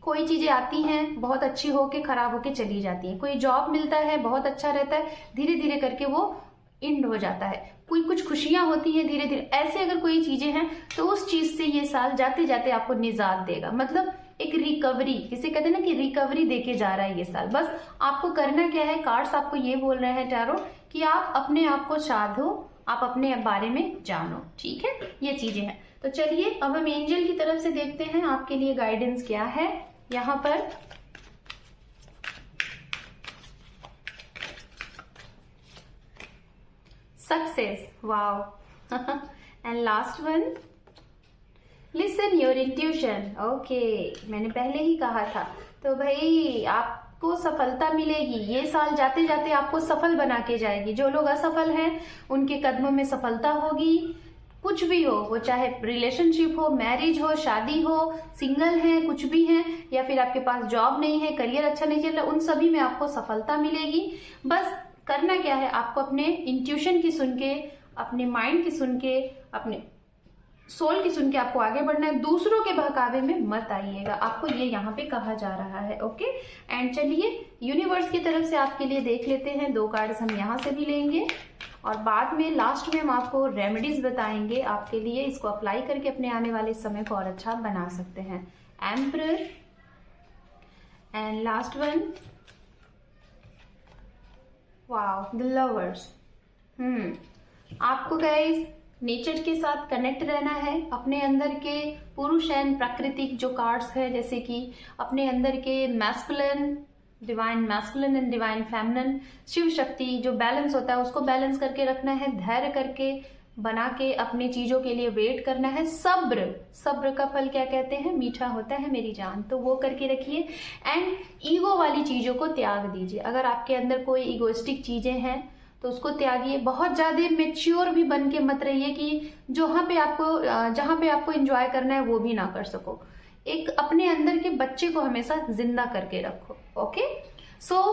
कोई चीजें आती हैं बहुत अच्छी होके खराब होके चली जाती हैं, कोई जॉब मिलता है बहुत अच्छा रहता है, धीरे धीरे करके वो इंड हो जाता है, कोई कुछ खुशियां होती हैं धीरे धीरे, ऐसे अगर कोई चीजें हैं तो उस चीज से ये साल जाते जाते आपको निजात देगा, मतलब एक रिकवरी, जिसे कहते हैं ना कि रिकवरी देके जा रहा है ये साल। बस आपको करना क्या है, कार्ड्स आपको ये बोल रहे हैं टैरो कि आप अपने आप को साधो, आप अपने बारे में जानो, ठीक है, ये चीजें हैं। तो चलिए अब हम एंजल की तरफ से देखते हैं आपके लिए गाइडेंस क्या है यहाँ पर। Success, wow and last one, listen your intuition. Okay, मैंने पहले ही कहा था, तो भाई आपको सफलता मिलेगी, ये साल जाते जाते आपको सफल बना के जाएगी। जो लोग असफल हैं उनके कदमों में सफलता होगी, कुछ भी हो, वो चाहे रिलेशनशिप हो, मैरिज हो, शादी हो, सिंगल है, कुछ भी है, या फिर आपके पास जॉब नहीं है, करियर अच्छा नहीं चल रहा, उन सभी में आपको सफलता मिलेगी। बस करना क्या है, आपको अपने इंट्यूशन की सुन के, अपने माइंड की सुन के, अपने सोल की सुन के आपको आगे बढ़ना है, दूसरों के बहकावे में मत आइएगा, आपको ये यहाँ पे कहा जा रहा है। ओके, एंड चलिए यूनिवर्स की तरफ से आपके लिए देख लेते हैं, 2 कार्ड्स हम यहाँ से भी लेंगे और बाद में लास्ट में हम आपको रेमेडीज बताएंगे आपके लिए, इसको अप्लाई करके अपने आने वाले समय को और अच्छा बना सकते हैं। Emperor and last one, wow the lovers. आपको गाइस नेचर के साथ कनेक्ट रहना है, अपने अंदर के पुरुष एंड प्राकृतिक जो कार्ड्स है, जैसे कि अपने अंदर के masculine, divine masculine and divine feminine, Shiva Shakti जो बैलेंस होता है उसको बैलेंस करके रखना है, धैर्य करके बना के अपने चीजों के लिए वेट करना है, सब्र, सब्र का फल क्या कहते हैं, मीठा होता है मेरी जान, तो वो करके रखिए। एंड ईगो वाली चीजों को त्याग दीजिए, अगर आपके अंदर कोई इगोइस्टिक चीजें हैं तो उसको त्यागिए, बहुत ज्यादा मेच्योर भी बन के मत रहिए कि जहां पे आपको एंजॉय करना है वो भी ना कर सको, एक अपने अंदर के बच्चे को हमेशा जिंदा करके रखो। ओके,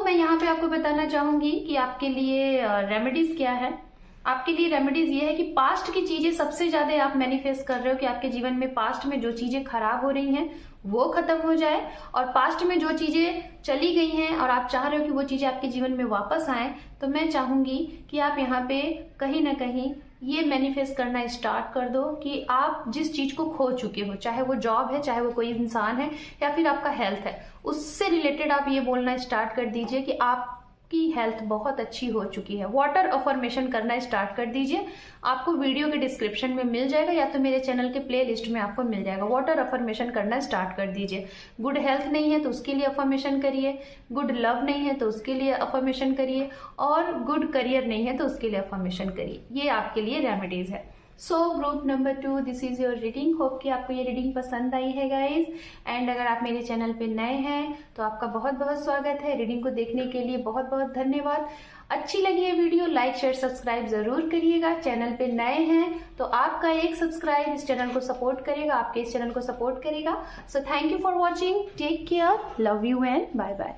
मैं यहाँ पे आपको बताना चाहूंगी कि आपके लिए रेमेडीज क्या है। आपके लिए रेमेडीज ये है कि पास्ट की चीजें सबसे ज्यादा आप मैनिफेस्ट कर रहे हो कि आपके जीवन में पास्ट में जो चीजें खराब हो रही हैं वो खत्म हो जाए, और पास्ट में जो चीजें चली गई हैं और आप चाह रहे हो कि वो चीजें आपके जीवन में वापस आए, तो मैं चाहूंगी कि आप यहाँ पे कहीं ना कहीं ये मैनिफेस्ट करना स्टार्ट कर दो कि आप जिस चीज को खो चुके हो, चाहे वो जॉब है, चाहे वो कोई इंसान है, या फिर आपका हेल्थ है, उससे रिलेटेड आप ये बोलना स्टार्ट कर दीजिए कि आपकी हेल्थ बहुत अच्छी हो चुकी है। वाटर अफर्मेशन करना स्टार्ट कर दीजिए। आपको वीडियो के डिस्क्रिप्शन में मिल जाएगा या तो मेरे चैनल के प्ले लिस्ट में आपको मिल जाएगा। वाटर अफर्मेशन करना स्टार्ट कर दीजिए। गुड हेल्थ नहीं है तो उसके लिए अफर्मेशन करिए, गुड लव नहीं है तो उसके लिए अफर्मेशन करिए, और गुड करियर नहीं है तो उसके लिए अफर्मेशन करिए। ये आपके लिए रेमेडीज है। Group number 2, this is your reading. Hope कि आपको ये रीडिंग पसंद आई है गाइज। एंड अगर आप मेरे चैनल पे नए हैं तो आपका बहुत बहुत स्वागत है। रीडिंग को देखने के लिए बहुत बहुत धन्यवाद। अच्छी लगी है वीडियो, लाइक शेयर सब्सक्राइब जरूर करिएगा। चैनल पे नए हैं तो आपका एक सब्सक्राइब इस चैनल को सपोर्ट करेगा, आपके इस चैनल को सपोर्ट करेगा। So thank you for watching, take care, love you and bye bye.